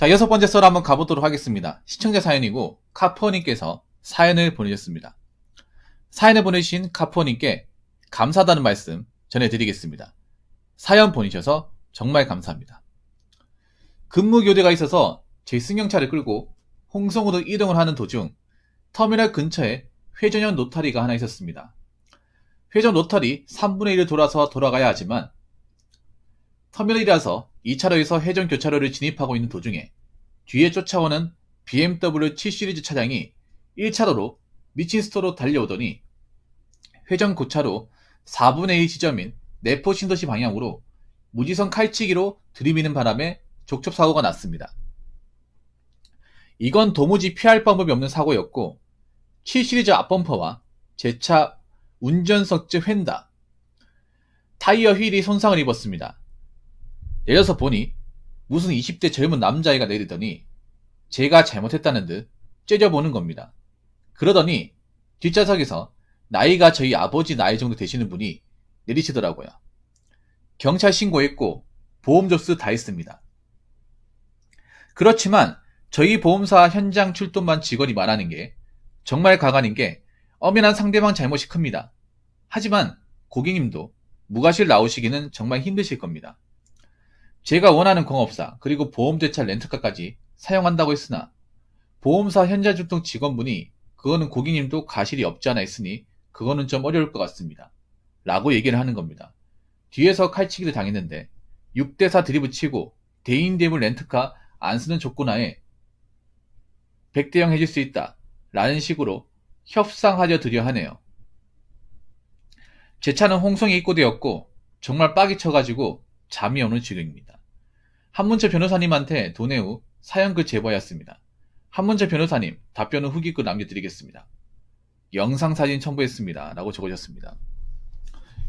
자, 6번째 썰 한번 가보도록 하겠습니다. 시청자 사연이고 카푸어님께서 사연을 보내셨습니다. 사연을 보내주신 카푸어님께 감사하다는 말씀 전해드리겠습니다. 사연 보내셔서 정말 감사합니다. 근무교대가 있어서 제 승용차를 끌고 홍성으로 이동을 하는 도중 터미널 근처에 회전형 로터리가 하나 있었습니다. 회전 로터리 3분의 1을 돌아서 돌아가야 하지만 터미널이라서 2차로에서 회전 교차로를 진입하고 있는 도중에 뒤에 쫓아오는 BMW 7시리즈 차량이 1차로로 미친 스토로 달려오더니 회전 교차로 4분의 1 지점인 내포 신도시 방향으로 무지성 칼치기로 들이미는 바람에 족첩사고가 났습니다. 이건 도무지 피할 방법이 없는 사고였고 7시리즈 앞범퍼와 제 차 운전석재 휀다, 타이어 휠이 손상을 입었습니다. 내려서 보니 무슨 20대 젊은 남자애가 내리더니 제가 잘못했다는 듯 째려보는 겁니다. 그러더니 뒷좌석에서 나이가 저희 아버지 나이 정도 되시는 분이 내리시더라고요. 경찰 신고했고 보험 접수 다 했습니다. 그렇지만 저희 보험사 현장 출동반 직원이 말하는 게 정말 가관인 게 엄연한 상대방 잘못이 큽니다. 하지만 고객님도 무과실 나오시기는 정말 힘드실 겁니다. 제가 원하는 공업사 그리고 보험제차 렌트카까지 사용한다고 했으나 보험사 현장 출동 직원분이 그거는 고객님도 과실이 없지 않아 있으니 그거는 좀 어려울 것 같습니다. 라고 얘기를 하는 겁니다. 뒤에서 칼치기를 당했는데 6대4 들이붙이고 대인대물 렌트카 안 쓰는 조건하에 100대형 해줄 수 있다 라는 식으로 협상하려 드려 하네요. 제 차는 홍성에 입고되었고 정말 빡이 쳐가지고 잠이 오는 지경입니다. 한문철 변호사님한테 도내 후 사연글 제보하였습니다. 한문철 변호사님 답변은 후기글 남겨드리겠습니다. 영상사진 첨부했습니다. 라고 적으셨습니다.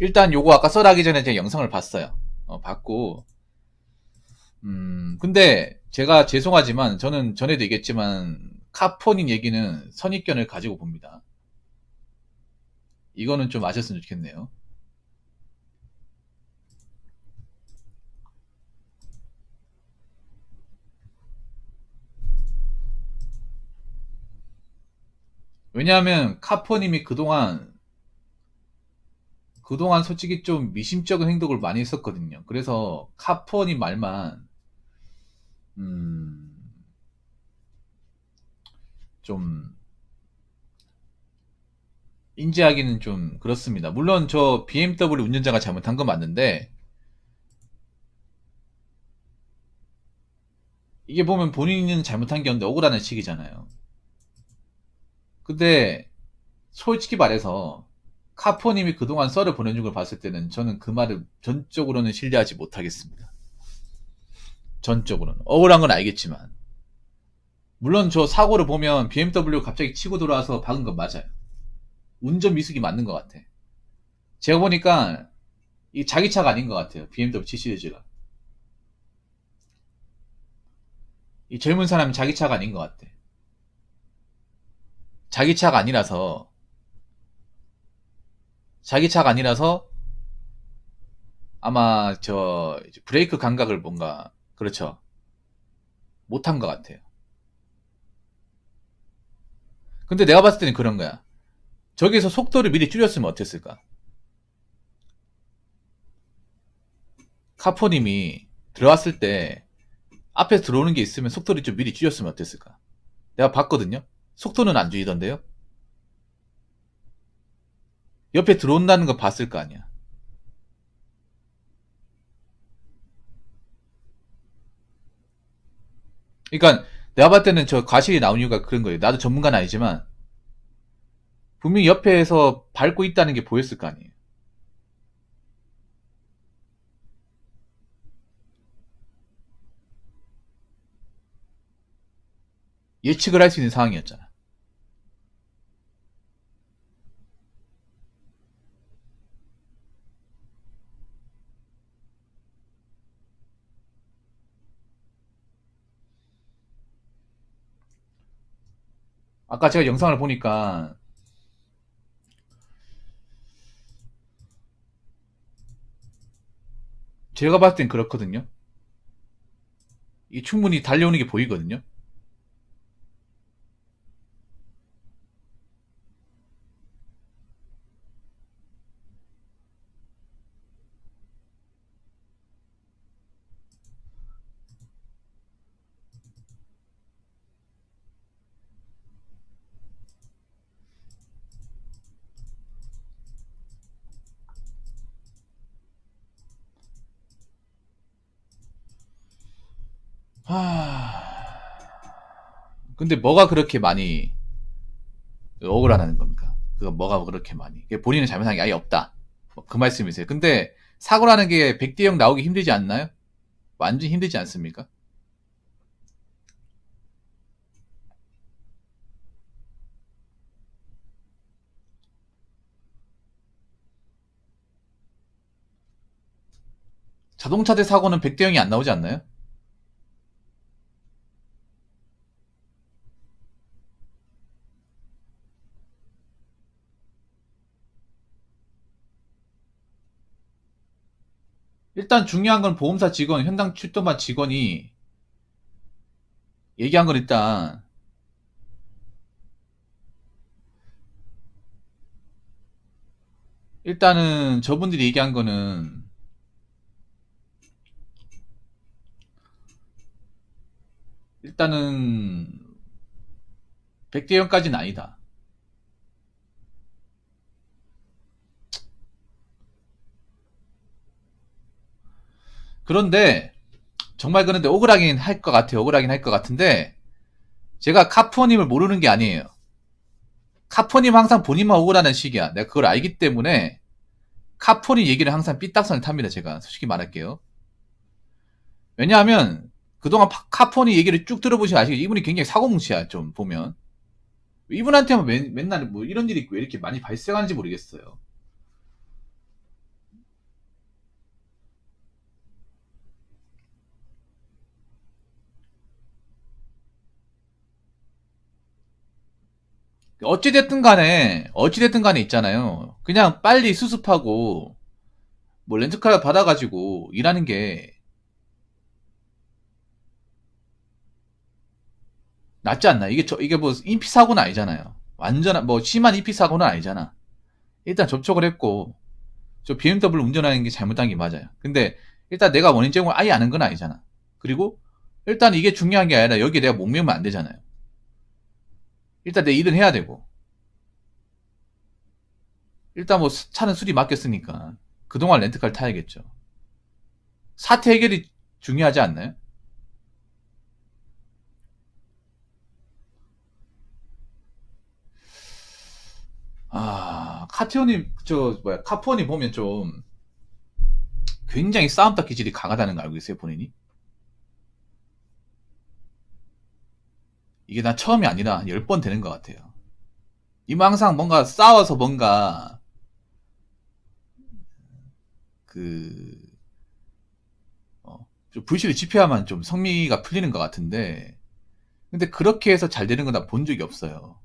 일단 요거 아까 썰하기 전에 제가 영상을 봤어요. 봤고 근데 제가 죄송하지만 저는 전에도 얘기했지만 카푸어님 얘기는 선입견을 가지고 봅니다. 이거는 좀 아셨으면 좋겠네요. 왜냐하면 카푸어님이 그동안 솔직히 좀 미심쩍은 행동을 많이 했었거든요. 그래서 카푸어님 말만 좀 인지하기는 좀 그렇습니다. 물론 저 BMW 운전자가 잘못한 건 맞는데 이게 보면 본인은 잘못한 게 없는데 억울하는 식이잖아요. 근데 솔직히 말해서 카푸어님이 그동안 썰을 보내준 걸 봤을 때는 저는 그 말을 전적으로는 신뢰하지 못하겠습니다. 전적으로는. 억울한 건 알겠지만 물론 저 사고를 보면 BMW 갑자기 치고 들어와서 박은 건 맞아요. 운전 미숙이 맞는 것 같아. 제가 보니까 이 자기 차가 아닌 것 같아요. BMW 7 시리즈가. 이 젊은 사람이 자기 차가 아닌 것 같아. 자기 차가 아니라서 아마 저 브레이크 감각을 뭔가 그렇죠. 못한 것 같아요. 근데 내가 봤을 때는 그런 거야. 저기서 속도를 미리 줄였으면 어땠을까? 카포님이 들어왔을 때 앞에 들어오는 게 있으면 속도를 좀 미리 줄였으면 어땠을까? 내가 봤거든요. 속도는 안 줄이던데요. 옆에 들어온다는 거 봤을 거 아니야. 그러니까 내가 봤을 때는 저 과실이 나온 이유가 그런 거예요. 나도 전문가는 아니지만 분명히 옆에서 밟고 있다는 게 보였을 거 아니에요. 예측을 할 수 있는 상황이었잖아. 아까 제가 영상을 보니까 제가 봤을 땐 그렇거든요. 충분히 달려오는 게 보이거든요. 근데 뭐가 그렇게 많이 억울하다는 겁니까? 그거 뭐가 그렇게 많이? 본인은 잘못한 게 아예 없다. 그 말씀이세요. 근데 사고라는 게 100대 0 나오기 힘들지 않나요? 완전 힘들지 않습니까? 자동차 대 사고는 100대 0이 안 나오지 않나요? 일단 중요한 건 보험사 직원, 현장 출동반 직원이 얘기한 건 일단은 저분들이 얘기한 거는 일단은 100대 0까지는 아니다. 그런데 정말 그런데 억울하긴 할 것 같아요. 억울하긴 할 것 같은데 제가 카푸어님을 모르는 게 아니에요. 카푸어님 항상 본인만 억울하는 식이야. 내가 그걸 알기 때문에 카푸어님 얘기를 항상 삐딱선을 탑니다. 제가 솔직히 말할게요. 왜냐하면 그동안 카푸어님 얘기를 쭉 들어보시면 아시겠죠. 이분이 굉장히 사고뭉치야. 좀 보면 이분한테만 맨날 뭐 이런 일이 왜 이렇게 많이 발생하는지 모르겠어요. 어찌됐든 간에 있잖아요. 그냥 빨리 수습하고, 뭐 렌트카 받아가지고 일하는 게 낫지 않나? 이게 뭐 인피사고는 아니잖아요. 완전한, 뭐 심한 인피사고는 아니잖아. 일단 접촉을 했고, 저 BMW 운전하는 게 잘못한 게 맞아요. 근데 일단 내가 원인 제공을 아예 아는 건 아니잖아. 그리고 일단 이게 중요한 게 아니라 여기에 내가 목매우면 안 되잖아요. 일단 내 일은 해야 되고, 일단 뭐 차는 수리 맡겼으니까 그동안 렌트카를 타야겠죠. 사태 해결이 중요하지 않나요? 카푸어님 보면 좀 굉장히 싸움딱 기질이 강하다는 거 알고 있어요, 본인이? 이게 나 처음이 아니라 한 10번 되는 것 같아요. 이분 항상 뭔가 싸워서 뭔가 그, 좀 불씨를 지펴야만 좀 성미가 풀리는 것 같은데, 근데 그렇게 해서 잘 되는 건 나 본 적이 없어요.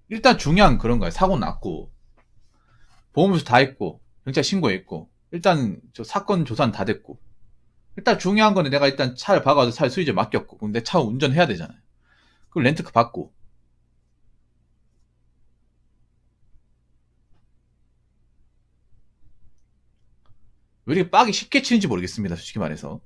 일단 중요한 그런 거예요. 사고 났고, 보험수 다 했고, 경찰 신고했고, 일단 저 사건 조사는 다 됐고, 일단 중요한 거는 내가 일단 차를 박아서 차를 수리제 맡겼고, 근데 차 운전해야 되잖아요. 그럼 렌트카 받고, 왜 이렇게 빡이 쉽게 치는지 모르겠습니다. 솔직히 말해서.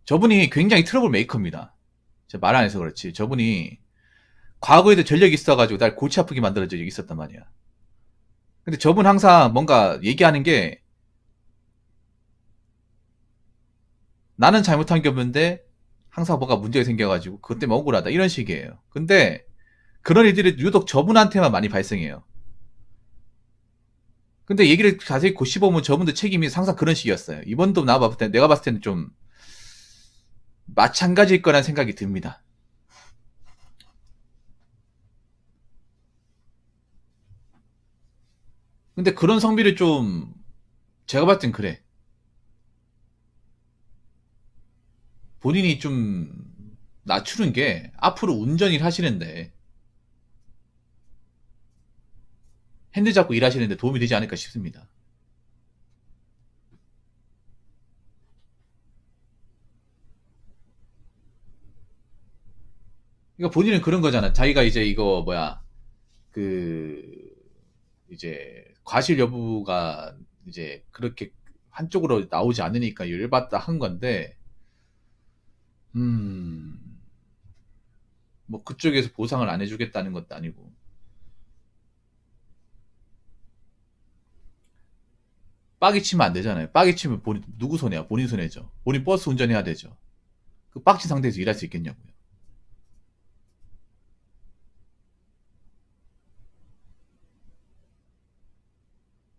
저분이 굉장히 트러블 메이커입니다. 제가 말 안 해서 그렇지. 저분이 과거에도 전력이 있어가지고 날 골치 아프게 만들어준 적이 있었단 말이야. 근데 저분 항상 뭔가 얘기하는 게 나는 잘못한 게 없는데 항상 뭐가 문제가 생겨가지고 그것 때문에 억울하다. 이런 식이에요. 근데 그런 일들이 유독 저분한테만 많이 발생해요. 근데 얘기를 자세히 고씹어보면 저분도 책임이 항상 그런 식이었어요. 이번도 내가 봤을 때는 좀 마찬가지일 거란 생각이 듭니다. 근데 그런 성비를 좀 제가 봤을 땐 그래. 본인이 좀 낮추는 게 앞으로 운전일 하시는데 핸들 잡고 일하시는데 도움이 되지 않을까 싶습니다. 그러니까 본인은 그런 거잖아. 자기가 이제 이거 뭐야 그 이제 과실 여부가 이제 그렇게 한쪽으로 나오지 않으니까 열받다 한 건데 음, 뭐 그쪽에서 보상을 안 해주겠다는 것도 아니고 빡이 치면 안 되잖아요. 빡이 치면 본인 누구 손해야? 본인 손해죠. 본인 버스 운전해야 되죠. 그 빡친 상태에서 일할 수 있겠냐고요.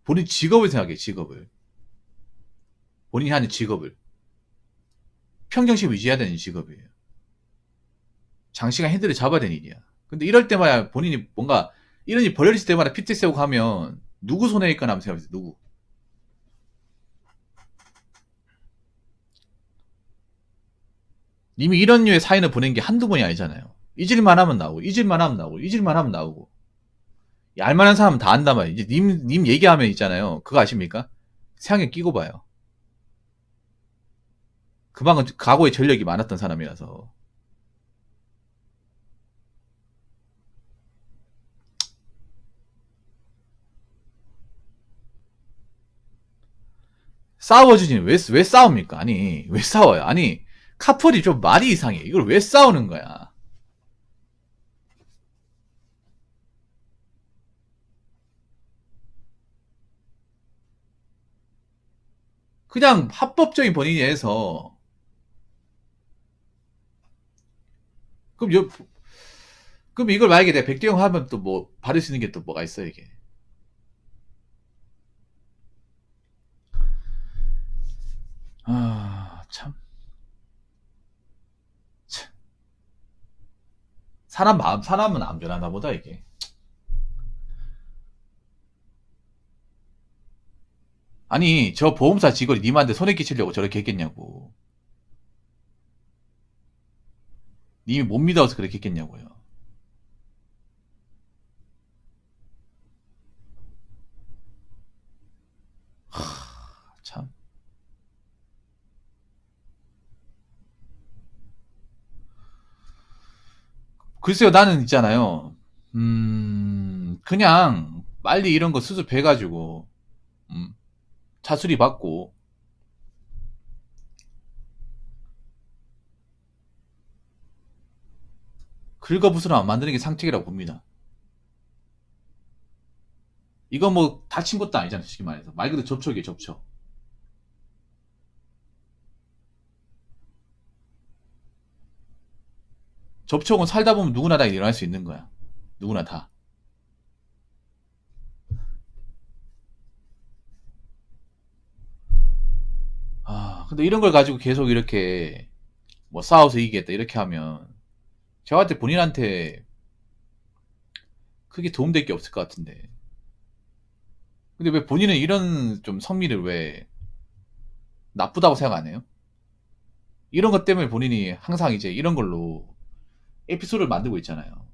본인 직업을 생각해, 직업을. 본인이 하는 직업을. 평정심 유지해야 되는 직업이에요. 장시간 핸들을 잡아야 되는 일이야. 근데 이럴 때마다 본인이 뭔가 이런 일 벌어질 때마다 PT 세우고 하면 누구 손해일까 하면 생각해보세요. 누구? 이미 이런 류의 사연을 보낸 게 한두 번이 아니잖아요. 잊을만 하면 나오고, 잊을만 하면 나오고, 잊을만 하면 나오고. 알만한 사람은 다 안단 말이에요. 이제 님 얘기하면 있잖아요. 그거 아십니까? 세상에 끼고 봐요. 그만큼 과거에 전력이 많았던 사람이라서. 싸워주지는 왜 싸웁니까? 아니, 왜 싸워요? 아니, 카풀이 좀 말이 이상해. 이걸 왜 싸우는 거야? 그냥 합법적인 본인이 해서, 그럼, 그럼 이걸 만약에 내가 백대영 하면 또 뭐, 받을 수 있는 게 또 뭐가 있어, 이게. 아, 참. 참. 사람 마음, 사람은 안 변하나 보다, 이게. 아니, 저 보험사 직원이 님한테 손해 끼치려고 저렇게 했겠냐고. 님이 못 믿어서 그렇게 했겠냐고요. 참. 글쎄요, 나는 있잖아요. 그냥 빨리 이런 거 수습해가지고, 음, 차수리 받고, 긁어부스럼 안 만드는 게 상책이라고 봅니다. 이거 뭐 다친 것도 아니잖아요, 솔직히 말해서. 말 그대로 접촉이에요, 접촉. 접촉은 살다 보면 누구나 다 일어날 수 있는 거야. 누구나 다. 아, 근데 이런 걸 가지고 계속 이렇게 뭐 싸워서 이기겠다 이렇게 하면 저한테 본인한테 크게 도움될 게 없을 것 같은데. 근데 왜 본인은 이런 좀 성미를 왜 나쁘다고 생각 안 해요? 이런 것 때문에 본인이 항상 이제 이런 걸로 에피소드를 만들고 있잖아요.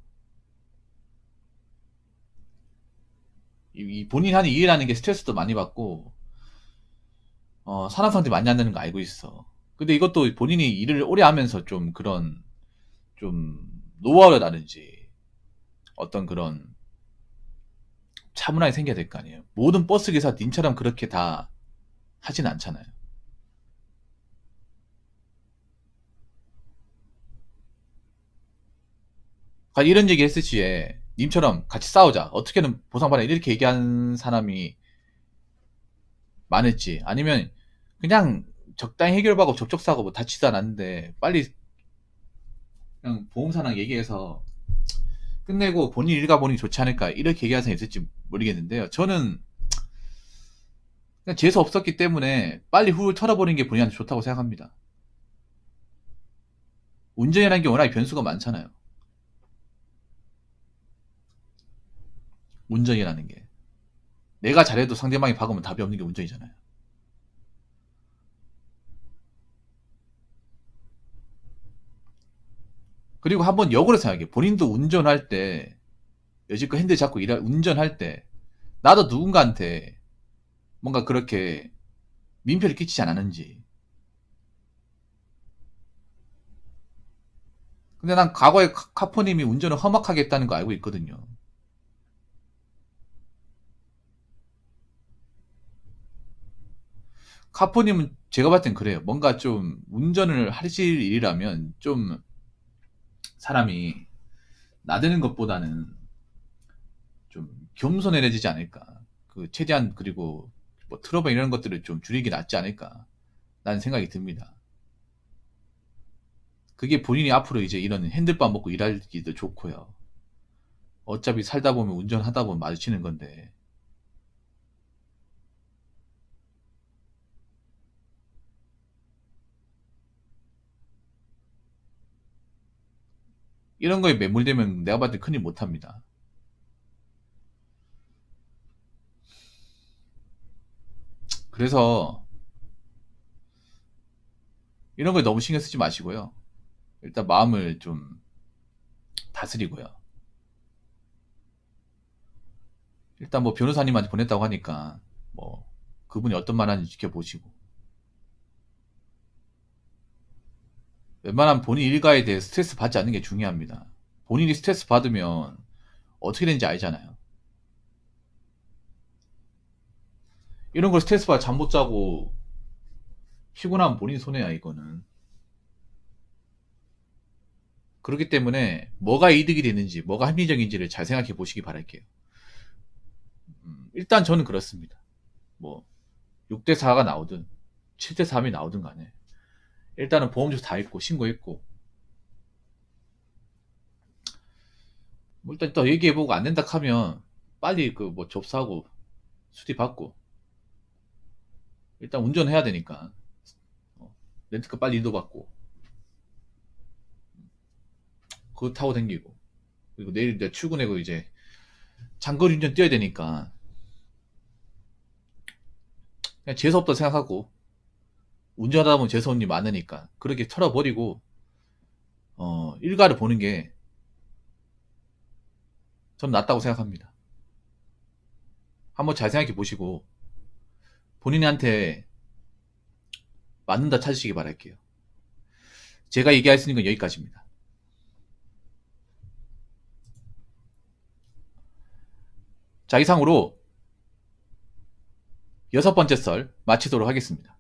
이 본인이 하는 일이라는 게 스트레스도 많이 받고, 산화성들이 많이 안 나는 거 알고 있어. 근데 이것도 본인이 일을 오래 하면서 좀 그런, 좀, 노하우라든지, 어떤 그런 차분하게 생겨야 될 거 아니에요. 모든 버스 기사 님처럼 그렇게 다 하진 않잖아요. 이런 얘기 했을 시에, 님처럼 같이 싸우자. 어떻게든 보상받아. 이렇게 얘기하는 사람이 많을지, 아니면 그냥 적당히 해결하고 접촉사고 뭐 다치도 않았는데, 빨리 그냥 보험사랑 얘기해서 끝내고 본인 일가 보니 좋지 않을까 이렇게 얘기하는 사람이 있을지 모르겠는데요. 저는 그냥 재수 없었기 때문에 빨리 훌 털어버리는 게 본인한테 좋다고 생각합니다. 운전이라는 게 워낙 변수가 많잖아요. 운전이라는 게 내가 잘해도 상대방이 박으면 답이 없는 게 운전이잖아요. 그리고 한번 역으로 생각해. 본인도 운전할 때, 여지껏 핸들 잡고 운전할 때, 나도 누군가한테 뭔가 그렇게 민폐를 끼치지 않았는지. 근데 난 과거에 카포님이 운전을 험악하게 했다는 거 알고 있거든요. 카포님은 제가 봤을 땐 그래요. 뭔가 좀 운전을 하실 일이라면 좀 사람이 나대는 것보다는 좀 겸손해지지 않을까. 그 최대한 그리고 뭐 트러블 이런 것들을 좀 줄이기 낫지 않을까. 라는 생각이 듭니다. 그게 본인이 앞으로 이제 이런 핸들바 먹고 일하기도 좋고요. 어차피 살다 보면 운전하다 보면 마주치는 건데. 이런 거에 매몰되면 내가 봤을 때 큰일 못합니다. 그래서 이런 거에 너무 신경 쓰지 마시고요. 일단 마음을 좀 다스리고요. 일단 뭐 변호사님한테 보냈다고 하니까 뭐 그분이 어떤 말 하는지 지켜보시고 웬만하면 본인 일가에 대해 스트레스 받지 않는 게 중요합니다. 본인이 스트레스 받으면 어떻게 되는지 알잖아요. 이런 걸 스트레스 받아 잠 못 자고 피곤하면 본인 손해야 이거는. 그렇기 때문에 뭐가 이득이 되는지 뭐가 합리적인지를 잘 생각해 보시기 바랄게요. 일단 저는 그렇습니다. 뭐 6대4가 나오든 7대3이 나오든 간에 일단은 보험조사 다 했고 신고했고 뭐 일단 또 얘기해보고 안 된다 하면 빨리 그 뭐 접수하고 수리 받고 일단 운전해야 되니까 렌트카 빨리 인도받고 그거 타고 댕기고 그리고 내일 이제 출근하고 이제 장거리 운전 뛰어야 되니까 그냥 재수없다 생각하고 운전하다 보면 재수없는 일이 많으니까 그렇게 털어버리고 일가를 보는 게 저는 낫다고 생각합니다. 한번 잘 생각해 보시고 본인한테 맞는다 찾으시기 바랄게요. 제가 얘기할 수 있는 건 여기까지입니다. 자, 이상으로 6번째 썰 마치도록 하겠습니다.